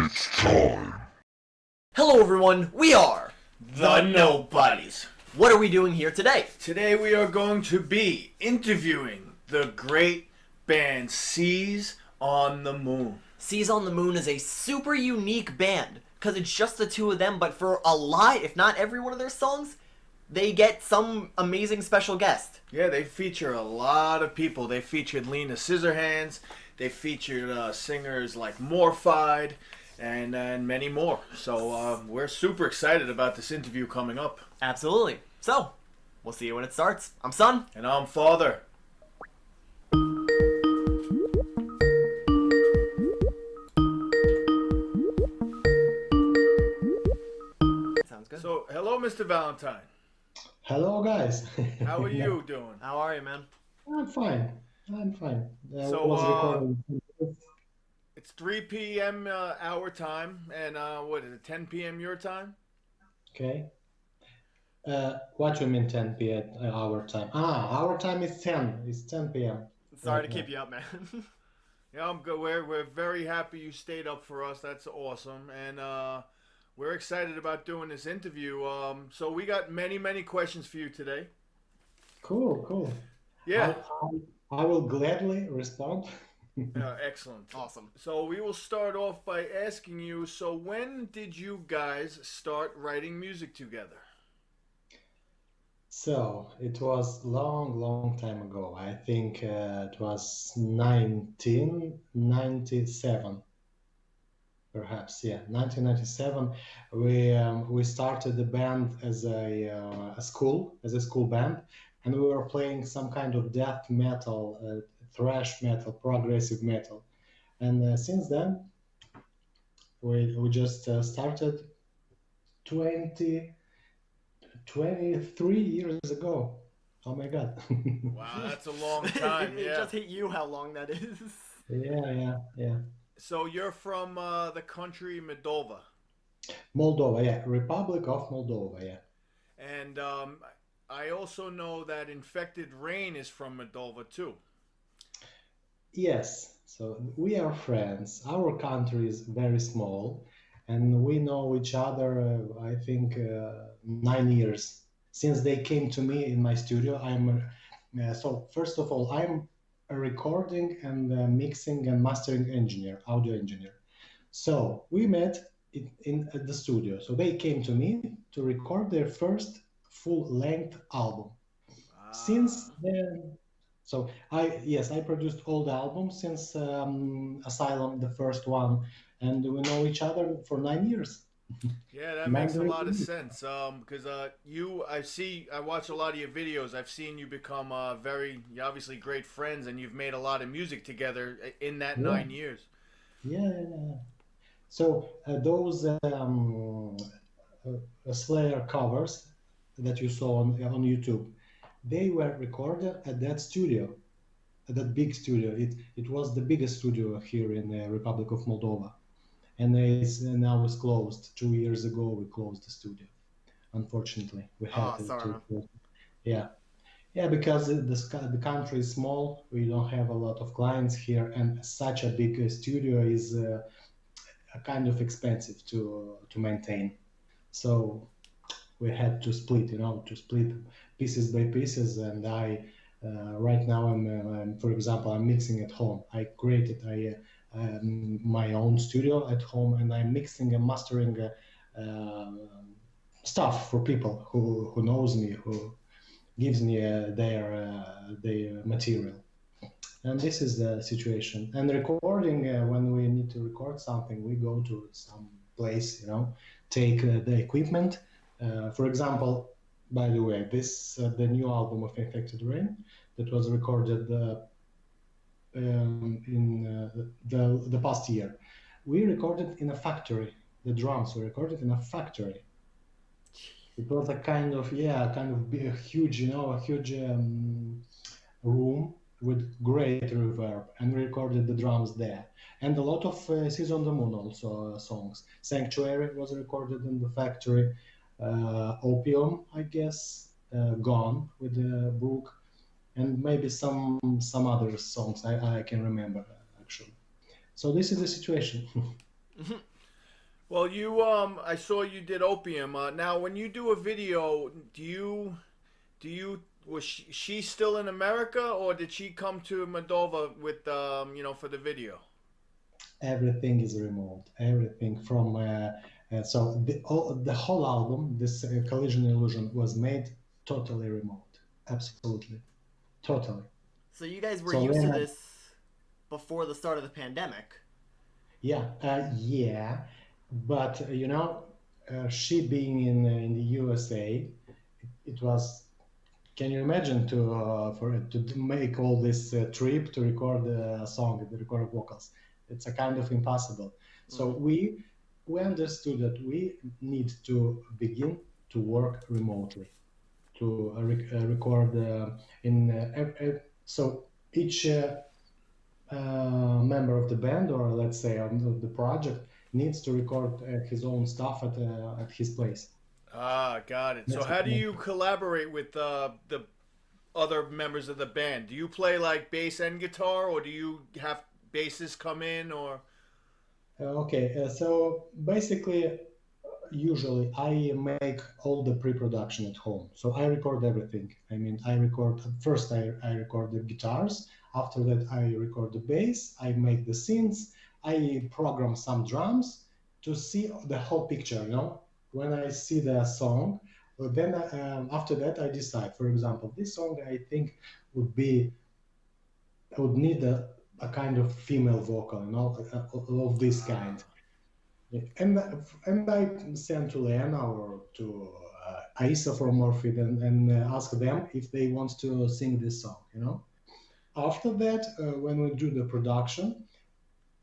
It's time. Hello everyone, we are The Nobodies. What are we doing here today? Today we are going to be interviewing the great band Seas on the Moon. Seas on the Moon is a super unique band because it's just the two of them, but for a lot, if not every one of their songs, they get some amazing special guest. Yeah, they feature a lot of people. They featured Lena Scissorhands. They featured singers like Morphied and many more. So we're super excited about this interview coming up. Absolutely. So, we'll see you when it starts. I'm Son. And I'm Father. Sounds good. So, hello, Mr. Valentine. Hello, guys. How are you doing? How are you, man? I'm fine. So, Was recording. It's 3 p.m. Our time, and what is it, 10 p.m. your time? Okay. What you mean 10 p.m. Our time? Our time is 10. It's 10 p.m. Sorry Right to keep now. you up, man. Yeah, I'm good. We're very happy you stayed up for us. That's awesome, and we're excited about doing this interview. So we got many questions for you today. Cool. Yeah, I will gladly respond. excellent. Awesome. So we will start off by asking you. So when did you guys start writing music together? So it was long time ago. I think it was 1997. Perhaps, yeah, 1997. We started the band as a school band, and we were playing some kind of death metal, thrash metal, progressive metal. And since then, we just started 20, 23 years ago. Oh my God! Wow, that's a long time. It Yeah. just hit you how long that is. Yeah. So you're from the country Moldova, Moldova, yeah, Republic of Moldova, yeah. and I also know that Infected Rain is from Moldova too. Yes, so we are friends. Our country is very small, and we know each other, I think, 9 years since they came to me in my studio. So first of all, I'm a recording and mixing and mastering engineer, audio engineer. So we met at the studio. So they came to me to record their first full-length album. Since then, so I produced all the albums since Asylum, the first one, and we know each other for 9 years. Yeah, that makes a Mandarin. lot of sense. Because I watch a lot of your videos. I've seen you become you're obviously great friends, and you've made a lot of music together in that Yeah. 9 years. Yeah. So those Slayer covers that you saw on YouTube, they were recorded at that studio, at that big studio. It was the biggest studio here in the Republic of Moldova, and now it's closed. 2 years ago, we closed the studio. Unfortunately, we had Oh, sorry, man. to. Yeah, because the country is small. We don't have a lot of clients here, and such a big studio is a kind of expensive to maintain. So we had to split, to split pieces by pieces. And I right now for example, I'm mixing at home. I created my own studio at home, and I'm mixing and mastering stuff for people who knows me, who gives me their material. And this is the situation. And recording, when we need to record something, we go to some place, take the equipment. For example, by the way, this the new album of Infected Rain that was recorded in the past year. We recorded in a factory. The drums were recorded in a factory. It was a kind of a huge, a huge room with great reverb, and we recorded the drums there. And a lot of Seas on the Moon also songs. Sanctuary was recorded in the factory. Opium, I guess, Gone with Brooke, and maybe some other songs I can remember actually. So this is the situation. Well, I saw you did Opium. Now, when you do a video, was she still in America, or did she come to Moldova with, for the video? Everything is remote. Everything from so the whole album, this Collision Illusion, was made totally remote. Absolutely, totally. So you guys were So used to Lena, this before the start of the pandemic. yeah, but she being in the USA, it was. Can you imagine to make all this trip to record a song, to record vocals? It's a kind of impossible. So Mm-hmm. we understood that we need to begin to work remotely to record in so each member of the band, or let's say on the project, needs to record his own stuff at his place. Ah, got it. So, That's how do the you collaborate with the other members of the band? Do you play like bass and guitar, or do you have bassists come in, or? Okay, so basically, usually I make all the pre-production at home. So I record everything. I mean, I record first. I record the guitars. After that, I record the bass. I make the synths. I program some drums to see the whole picture. When I see the song, then after that I decide. For example, this song I think would be would need a kind of female vocal, of this kind. And I send to Lena or to Aisa from Morphid and ask them if they want to sing this song. After that, when we do the production,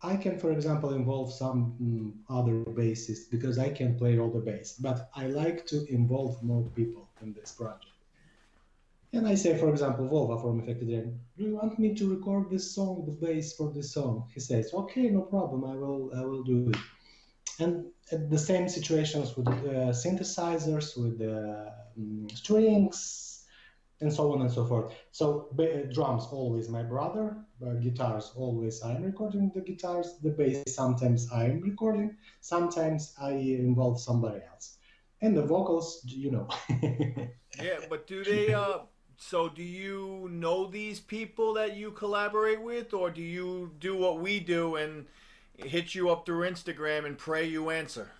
I can, for example, involve some other bassists because I can play all the bass. But I like to involve more people in this project. And I say, for example, Volva from Affected Rain, do you want me to record this song, the bass for this song? He says, okay, no problem, I will do it. And the same situations with synthesizers, with strings, and so on and so forth. So drums always my brother, guitars always I'm recording the guitars, the bass sometimes I'm recording, sometimes I involve somebody else, and the vocals, Yeah, but do they so do you know these people that you collaborate with, or do you do what we do and hit you up through Instagram and pray you answer?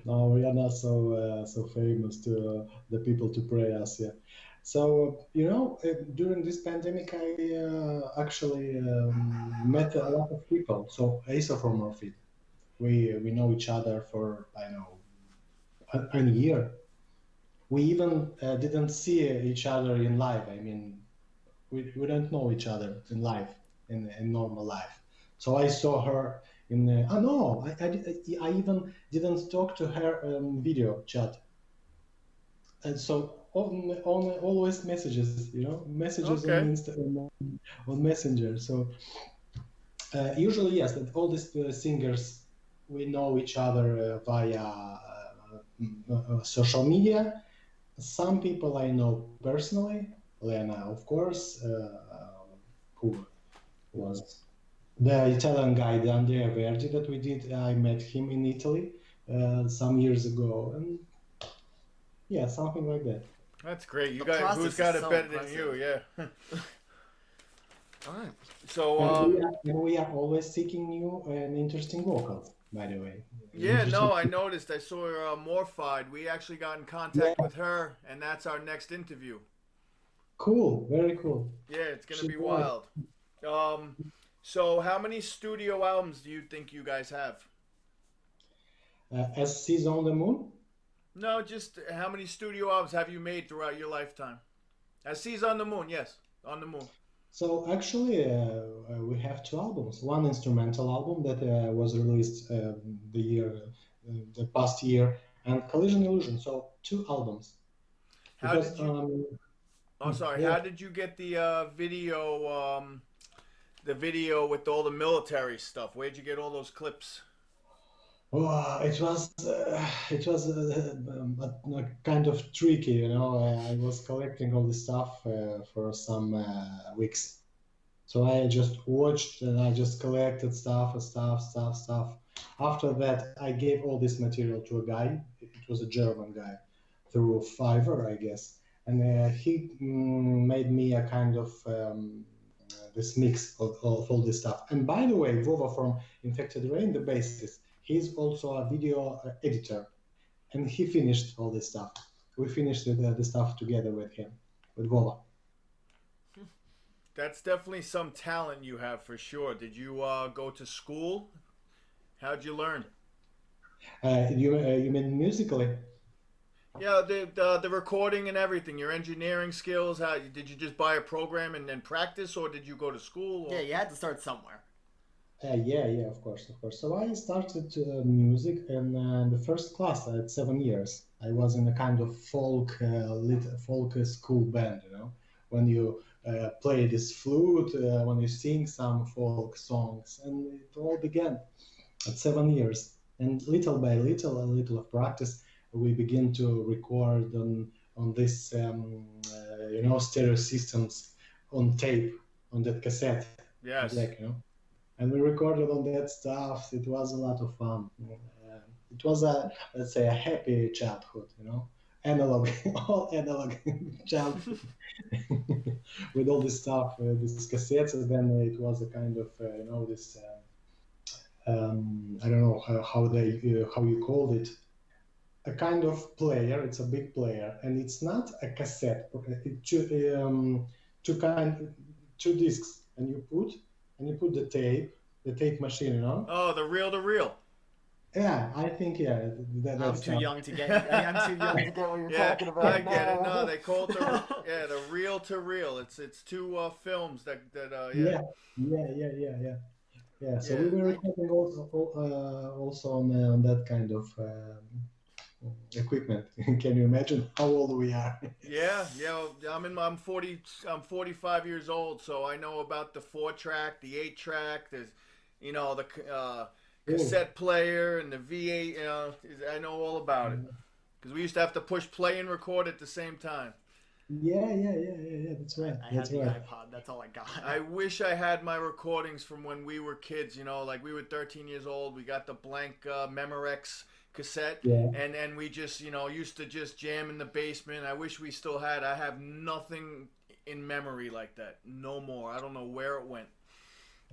No, we are not so famous to the people to pray us. Yeah. So during this pandemic, I actually met a lot of people. So Asa from Morphid, we know each other for I know a year. We even didn't see each other in live. I mean, we don't know each other in life, in normal life. So I saw her in oh no, I even didn't talk to her video chat. And so on always messages, messages on Okay. on Messenger. So usually yes, that all these singers, we know each other via social media. Some people I know personally, Lena, of course, who was the Italian guy, the Andrea Verdi, that we did. I met him in Italy some years ago, and yeah, something like that. That's great. You The got who's process is got it so better than you? impressive. Yeah. All right. So And we are always seeking new and interesting vocals, by the way. yeah, Interesting. no, I noticed. I saw her Morphied. We actually got in contact Yeah, with her, and that's our next interview. cool, very cool. Yeah, it's gonna She's be right. wild. Um, so how many studio albums do you think you guys have? As Seas on the Moon. No, just how many studio albums have you made throughout your lifetime? As Seas on the Moon, yes, on the moon. So actually, we have two albums. One instrumental album that was released the past year, and Collision Illusion. So two albums. How Because did you? Oh, sorry. yeah, How did you get the video? The video with all the military stuff. Where'd you get all those clips? oh, it was kind of tricky. I was collecting all this stuff for some weeks. So I just watched and I just collected stuff. After that, I gave all this material to a guy. It was a German guy through Fiverr, I guess. And he made me a kind of this mix of all this stuff. And by the way, Vova from Infected Rain, the bassist, he's also a video editor, and he finished all this stuff. We finished the stuff together with him, with Vova. That's definitely some talent you have for sure. Did you go to school? How'd you learn? You mean musically? Yeah, the recording and everything, your engineering skills. How did you just buy a program and then practice, or did you go to school? Yeah, Or you had to start somewhere. Yeah, of course, of course. So I started music in the first class at 7 years. I was in a kind of folk school band, you know, when you play this flute, when you sing some folk songs, and it all began at 7 years. And little by little, a little of practice, we begin to record on this, stereo systems on tape, on that cassette yes, deck, you know, and we recorded on that stuff. It was a lot of fun. It was a, let's say, a happy childhood, you know, analog, all analog childhood with all this stuff, these cassettes. And then it was a kind of, this. I don't know how you called it. A kind of player. It's a big player, and it's not a cassette. Two kind, two discs, and you put the tape machine, you know. oh, the reel to reel. Yeah, I think yeah, I'm that's too how. young to get. I'm too young to get what you're Yeah, talking I about get it. No, now. they call it the reel to reel. It's two films that yeah, Yeah, yeah. So we yeah. were recording also on that kind of equipment. Can you imagine how old we are? Yeah. I'm 40. I'm 45 years old, so I know about the 4 track, the 8 track. There's, the Oh, cassette player and the V8. I know all about it because we used to have to push play and record at the same time. yeah. That's right. I That's had the right. iPod. That's all I got. I wish I had my recordings from when we were kids. Like we were 13 years old. We got the blank Memorex cassette, Yeah. and we just used to just jam in the basement. I wish we still had. I have nothing in memory like that. No more. I don't know where it went.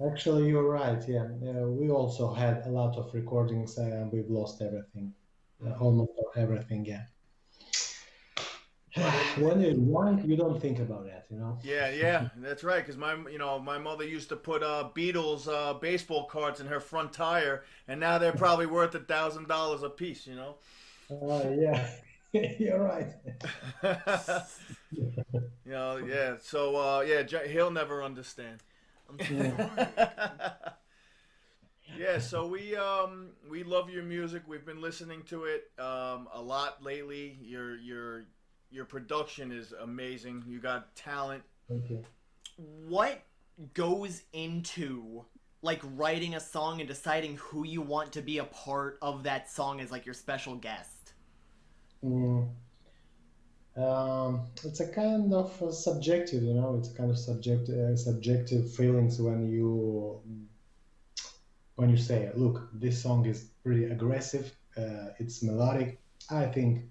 Actually, you're right. Yeah, we also had a lot of recordings, and we've lost everything, Hmm. almost everything. Yeah. But When you're young, you don't think about that, you know. yeah, that's right. Because my mother used to put Beatles baseball cards in her front tire, and now they're probably worth $1,000 a piece. Yeah, you're right. Yeah. So yeah, he'll never understand. I'm too Yeah. young. Yeah, so we love your music. We've been listening to it a lot lately. Your production is amazing. You got talent. Thank you. What goes into like writing a song and deciding who you want to be a part of that song as like your special guest? Mm, it's a kind of subjective, you know. It's a kind of subjective feelings when you say, "Look, this song is pretty aggressive. It's melodic. I think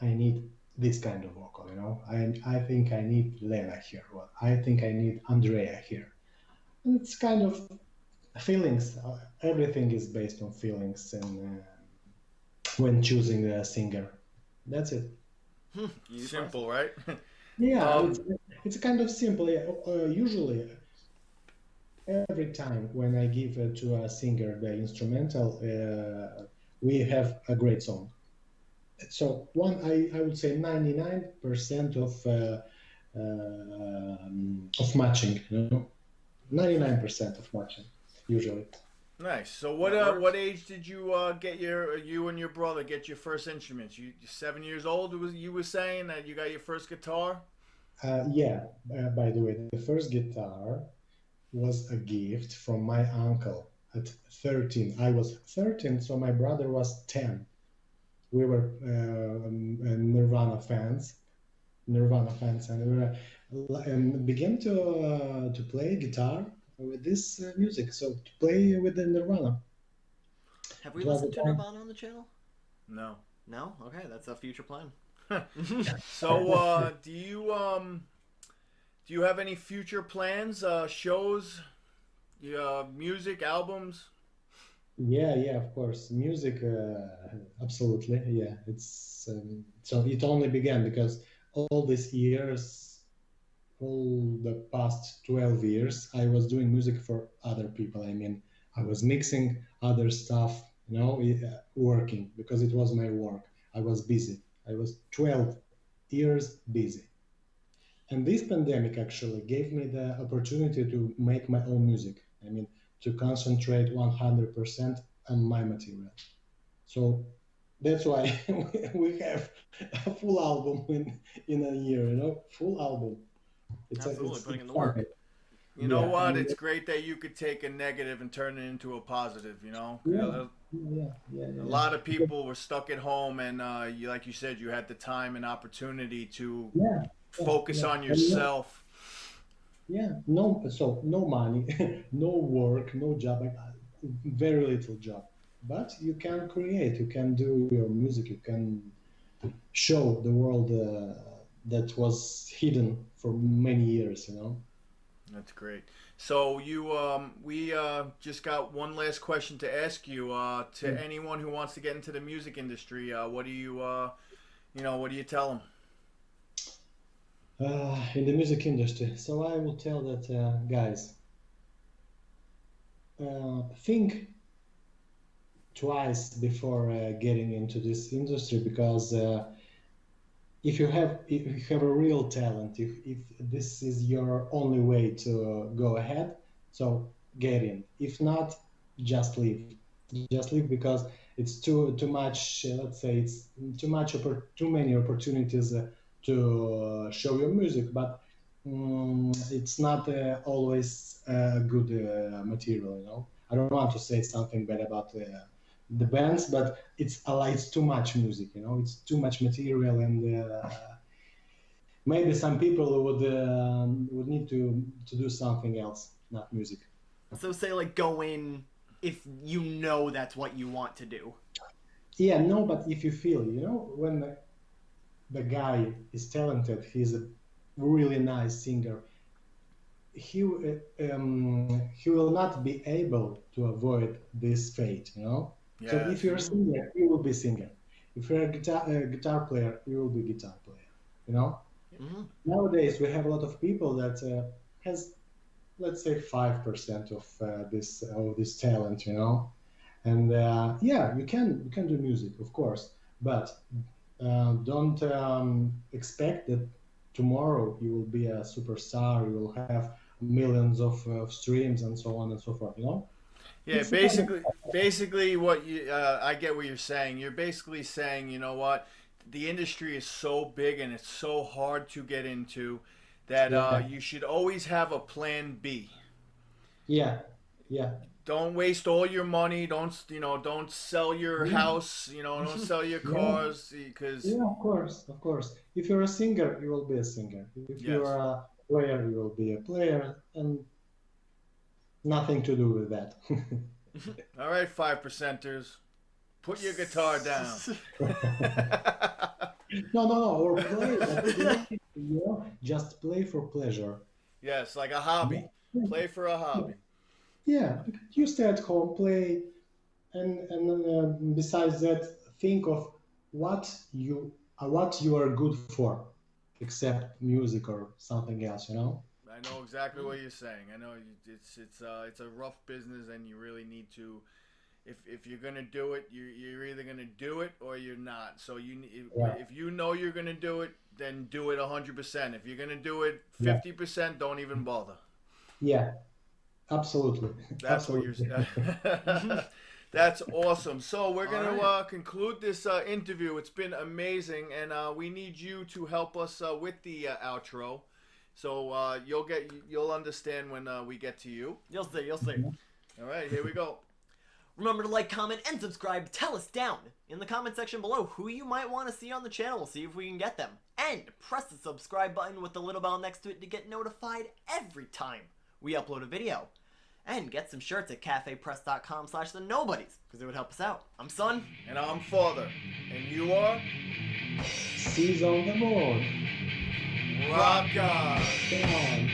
I need this kind of vocal, you know. I think I need Lena here. Well, I think I need Andrea here." And it's kind of feelings. Everything is based on feelings, and when choosing a singer, that's it. Useless. Simple, right? Yeah, um, it's kind of simple. Yeah. Usually, every time when I give to a singer the instrumental, we have a great song. So I would say 99% of matching, you know, 99% of matching usually. nice. So That what works. age did you and your brother get your first instruments? You 7 years old? You were saying that you got your first guitar? Yeah, by the way, the first guitar was a gift from my uncle at 13. I was 13, so my brother was 10. We were Nirvana fans, and and began to play guitar with this music. So to play with the Nirvana. Have we It was listened the to time. Nirvana on the channel? No. No? Okay, that's a future plan. So, do you have any future plans, shows, music, albums? Yeah, yeah, of course. Music, absolutely. Yeah, it's so it only began because all these years, all the past 12 years, I was doing music for other people. I mean, I was mixing other stuff, working because it was my work. I was busy. I was 12 years busy. And this pandemic actually gave me the opportunity to make my own music. I mean, to concentrate 100% on my material. So that's why we have a full album in a year, full album. Absolutely, It's putting in the something. work. You know Yeah, what? and It's great that you could take a negative and turn it into a positive. yeah, yeah, yeah, A yeah, lot of yeah. people were stuck at home, and like you said, you had the time and opportunity to Yeah, yeah, focus yeah. on And no, yourself. yeah, no, so no money, no work, no job, very little job. But you can create, you can do your music, you can show the world that was hidden for many years. That's great. So we just got one last question to ask you. To anyone who wants to get into the music industry, what do what do you tell them? In the music industry. So I will tell that, guys, think twice before getting into this industry because if you have a real talent, if this is your only way to go ahead, so get in. If not, just leave. Just leave because it's too much. Let's say it's too many opportunities to show your music, but it's not always good material. I don't want to say something bad about the bands, but it's too much music. It's too much material, and maybe some people would need to do something else, not music. So say like go in if you know that's what you want to do. Yeah, no, but if you feel, when the guy is talented, he's a really nice singer. He will not be able to avoid this fate. So if you're a Yes. Mm-hmm. singer, you will be singer. If you're a guitar player, you will be guitar player. You know. Mm-hmm. Nowadays, we have a lot of people that has, let's say, 5% of this talent. And yeah, you can do music, of course, but don't expect that tomorrow you will be a superstar. You will have millions of streams and so on and so forth. Yeah, It's a kind of basically, what you I get what you're saying. You're basically saying, you know what, the industry is so big and it's so hard to get into that yeah, you should always have a plan B. yeah, yeah, Don't waste all your money. Don't sell your yeah, house. Don't sell your yeah. cars because Yeah, of course, of course. If you're a singer, you will be a singer. If you're yes. a player, you will be a player, and nothing to do with that. All right, 5%ers, put your guitar down. No, no, no. Or play, but play, just play for pleasure. Yes, like a hobby. Yeah, Play for a hobby. yeah. You stay at home, play, and besides that, think of what you are good for, except music or something else. I know exactly what you're saying. I know it's a rough business, and you really need to. If you're gonna do it, you're either gonna do it or you're not. So Yeah, if you know you're gonna do it, then do it 100%. If you're gonna do it yeah, 50%, don't even bother. yeah. Absolutely, That's what you're. absolutely. That's awesome. So we're All gonna right. conclude this interview. It's been amazing, and we need you to help us with the outro. So you'll understand when we get to you. You'll see. You'll see. All right, here we go. Remember to like, comment, and subscribe. Tell us down in the comment section below who you might want to see on the channel. We'll see if we can get them. And press the subscribe button with the little bell next to it to get notified every time we upload a video. And get some shirts at cafepress.com/thenobodies, because it would help us out. I'm Son. And I'm Father. And you are? Seas on the moon. Rock on! Come on.